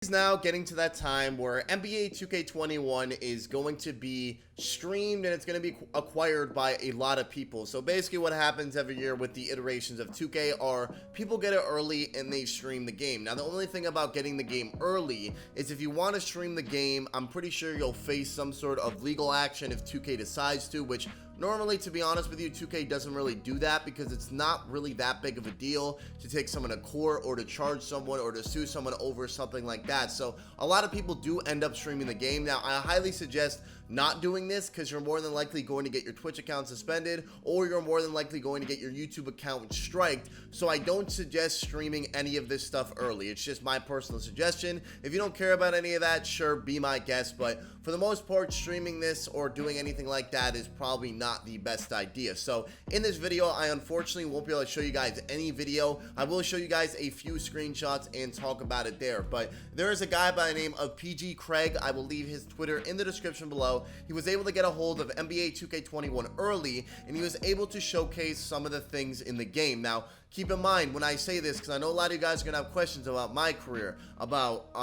Now getting to that time where NBA 2K21 is going to be streamed and it's going to be acquired by a lot of people. So basically what happens every year with the iterations of 2K are people get it early and they stream the game. Now the only thing about getting the game early is if you want to stream the game, I'm pretty sure you'll face some sort of legal action if 2K decides to, which normally, to be honest with you, 2K doesn't really do that because it's not really that big of a deal to take someone to court or to charge someone or to sue someone over something like that. So a lot of people do end up streaming the game. Now, I highly suggest not doing this because you're more than likely going to get your Twitch account suspended or you're more than likely going to get your YouTube account striked. So I don't suggest streaming any of this stuff early. It's just my personal suggestion. If you don't care about any of that, sure, be my guest. But for the most part, streaming this or doing anything like that is probably not the best idea. So in this video, I unfortunately won't be able to show you guys any video. I will show you guys a few screenshots and talk about it there. But there is a guy by the name of PG Craig. I will leave his Twitter in the description below. He was able to get a hold of NBA 2K21 early, and he was able to showcase some of the things in the game. Now, keep in mind when I say this, because I know a lot of you guys are going to have questions about my career, about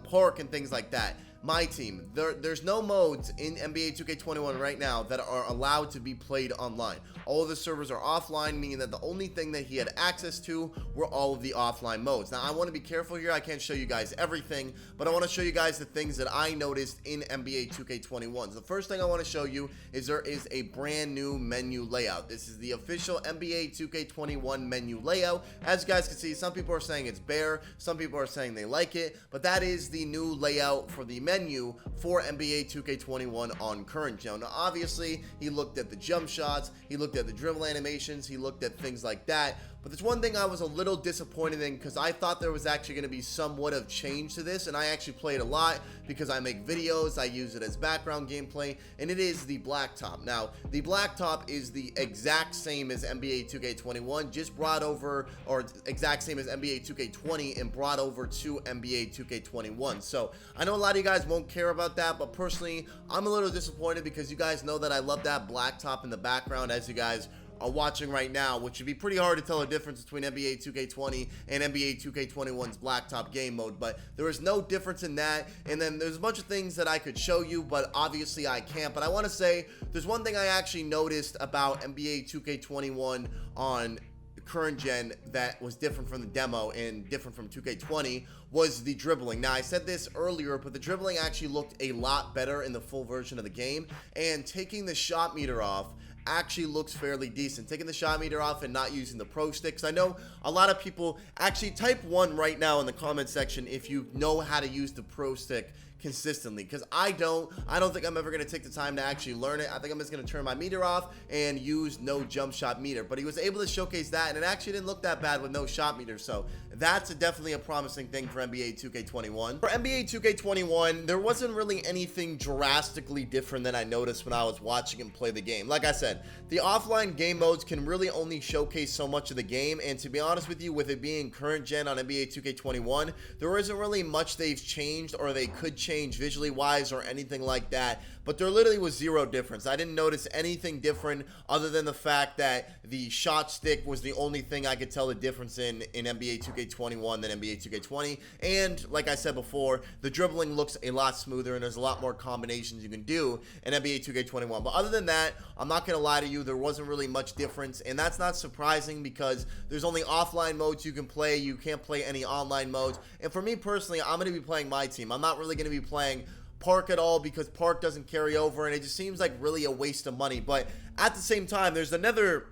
Park and things like that. My team, there's no modes in NBA 2K21 right now that are allowed to be played online. All of the servers are offline, meaning that the only thing that he had access to were all of the offline modes. Now, I want to be careful here. I can't show you guys everything, but I want to show you guys the things that I noticed in NBA 2K21. So the first thing I want to show you is there is a brand new menu layout. This is the official NBA 2K21 menu layout. As you guys can see, some people are saying it's bare, some people are saying they like it, but that is the new layout for the menu for NBA 2K21 on current gen. Now, obviously, he looked at the jump shots, he looked at the dribble animations, he looked at things like that. But there's one thing I was a little disappointed in because I thought there was actually going to be somewhat of change to this, and I actually play it a lot because I make videos, I use it as background gameplay, and it is the blacktop. Now, the blacktop is the exact same as NBA 2K21, just brought over, or exact same as NBA 2K20 and brought over to NBA 2K21. So I know a lot of you guys won't care about that, but personally, I'm a little disappointed because you guys know that I love that blacktop in the background as you guys are watching right now, which would be pretty hard to tell the difference between NBA 2K20 and NBA 2K21's blacktop game mode, but there is no difference in that. And then there's a bunch of things that I could show you, but obviously I can't. But I want to say there's one thing I actually noticed about NBA 2K21 on current gen that was different from the demo and different from 2K20 was the dribbling. Now, I said this earlier, but the dribbling actually looked a lot better in the full version of the game, and taking the shot meter off actually looks fairly decent. Taking the shot meter off and not using the pro sticks. I know a lot of people actually type 1 right now in the comment section if you know how to use the pro stick consistently, because I don't think I'm ever going to take the time to actually learn it. I think I'm just going to turn my meter off and use no jump shot meter. But he was able to showcase that, and it actually didn't look that bad with no shot meter, so that's definitely a promising thing for NBA 2K21. For NBA 2K21, there wasn't really anything drastically different that I noticed when I was watching him play the game. Like I said, the offline game modes can really only showcase so much of the game, and to be honest with you, with it being current gen on NBA 2K21, there isn't really much they've changed or they could change visually wise or anything like that, but there literally was zero difference. I didn't notice anything different other than the fact that the shot stick was the only thing I could tell the difference in NBA 2K21 than NBA 2K20, and like I said before, the dribbling looks a lot smoother and there's a lot more combinations you can do in NBA 2K21. But other than that, I'm not gonna lie to you, there wasn't really much difference, and that's not surprising because there's only offline modes you can play. You can't play any online modes, and for me personally, I'm gonna be playing my team. I'm not really gonna be playing Park at all because Park doesn't carry over, and it just seems like really a waste of money. But at the same time, there's another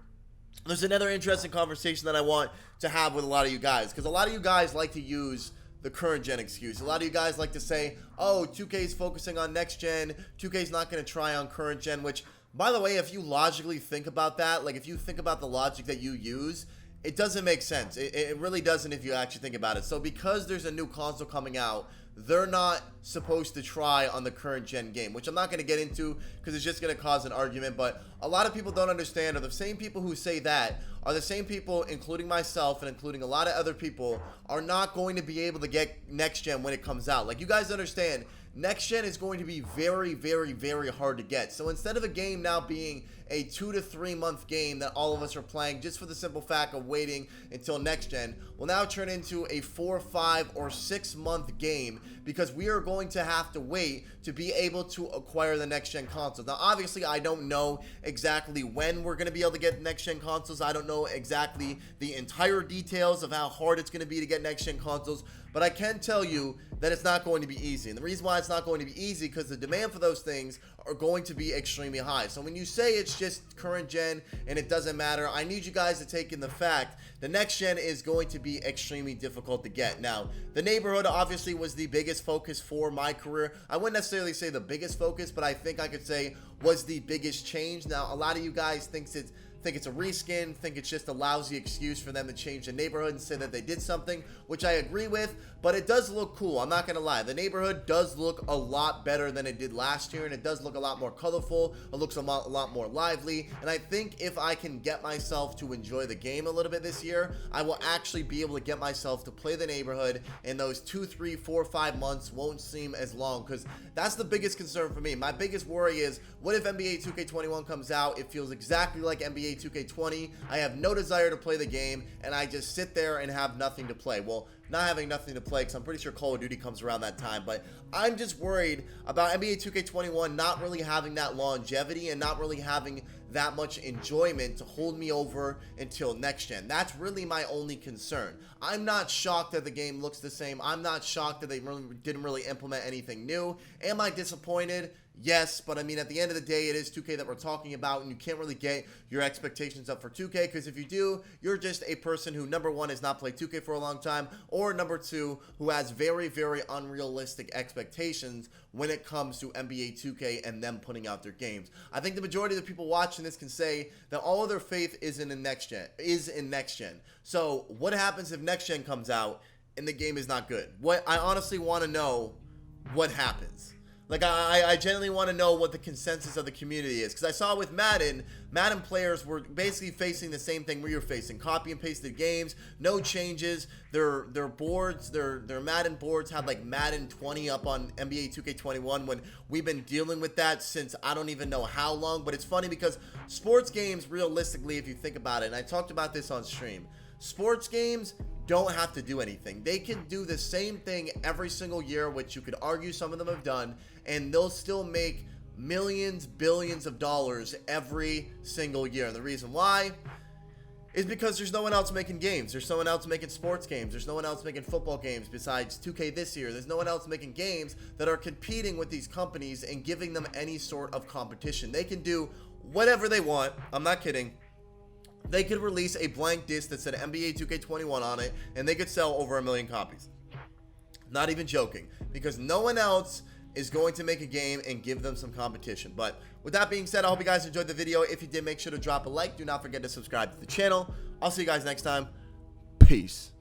interesting conversation that I want to have with a lot of you guys, because a lot of you guys like to use the current gen excuse. A lot of you guys like to say, oh, 2K is focusing on next gen, 2K is not going to try on current gen, which, by the way, if you logically think about that, like if you think about the logic that you use, it doesn't make sense. It really doesn't if you actually think about it. So because there's a new console coming out, they're not supposed to try on the current gen game, which I'm not going to get into because it's just going to cause an argument. But a lot of people don't understand, or the same people who say that are the same people, including myself and including a lot of other people, are not going to be able to get next gen when it comes out. Like, you guys understand, next gen is going to be very, very, very hard to get. So instead of a game now being a 2 to 3 month game that all of us are playing just for the simple fact of waiting until next gen, will now turn into a 4, 5, or 6 month game because we are going to have to wait to be able to acquire the next-gen consoles. Now, obviously, I don't know exactly when we're going to be able to get next-gen consoles. I don't know exactly the entire details of how hard it's going to be to get next-gen consoles, but I can tell you that it's not going to be easy. And the reason why it's not going to be easy, because the demand for those things are going to be extremely high. So when you say it's just current gen and it doesn't matter, I need you guys to take in the fact the next gen is going to be extremely difficult to get. Now, the neighborhood obviously was the biggest focus for my career. I wouldn't necessarily say the biggest focus, but I think I could say was the biggest change. Now, a lot of you guys think it's a reskin, think it's just a lousy excuse for them to change the neighborhood and say that they did something, which I agree with, but it does look cool. I'm not gonna lie. The neighborhood does look a lot better than it did last year, and it does look a lot more colorful. It looks a lot more lively, and I think if I can get myself to enjoy the game a little bit this year, I will actually be able to get myself to play the neighborhood, and those 2, 3, 4, 5 months won't seem as long, because that's the biggest concern for me. My biggest worry is, what if NBA 2K21 comes out, it feels exactly like NBA 2K20, I have no desire to play the game, and I just sit there and have nothing to play. Well, not having nothing to play, because I'm pretty sure Call of Duty comes around that time, but I'm just worried about NBA 2K21 not really having that longevity and not really having that much enjoyment to hold me over until next gen. That's really my only concern. I'm not shocked that the game looks the same. I'm not shocked that they didn't really implement anything new. Am I disappointed? Yes, but I mean, at the end of the day, it is 2K that we're talking about, and you can't really get your expectations up for 2K, because if you do, you're just a person who, number one, has not played 2K for a long time, or number two, who has very, very unrealistic expectations when it comes to NBA 2K and them putting out their games. I think the majority of the people watching this can say that all of their faith is in next gen. So what happens if next gen comes out and the game is not good? What I honestly want to know, what happens? Like, I genuinely want to know what the consensus of the community is. Because I saw with Madden players were basically facing the same thing we were facing. Copy and pasted games, no changes. Their boards, their Madden boards had like Madden 20 up on NBA 2K21 when we've been dealing with that since I don't even know how long. But it's funny because sports games, realistically, if you think about it, and I talked about this on stream, sports games don't have to do anything. They can do the same thing every single year, which you could argue some of them have done, and they'll still make millions, billions of dollars every single year. And the reason why is because there's no one else making games. There's no one else making sports games. There's no one else making football games besides 2K this year. There's no one else making games that are competing with these companies and giving them any sort of competition. They can do whatever they want. I'm not kidding. They could release a blank disc that said NBA 2K21 on it, and they could sell over 1 million copies. Not even joking, because no one else is going to make a game and give them some competition. But with that being said, I hope you guys enjoyed the video. If you did, make sure to drop a like. Do not forget to subscribe to the channel. I'll see you guys next time. Peace.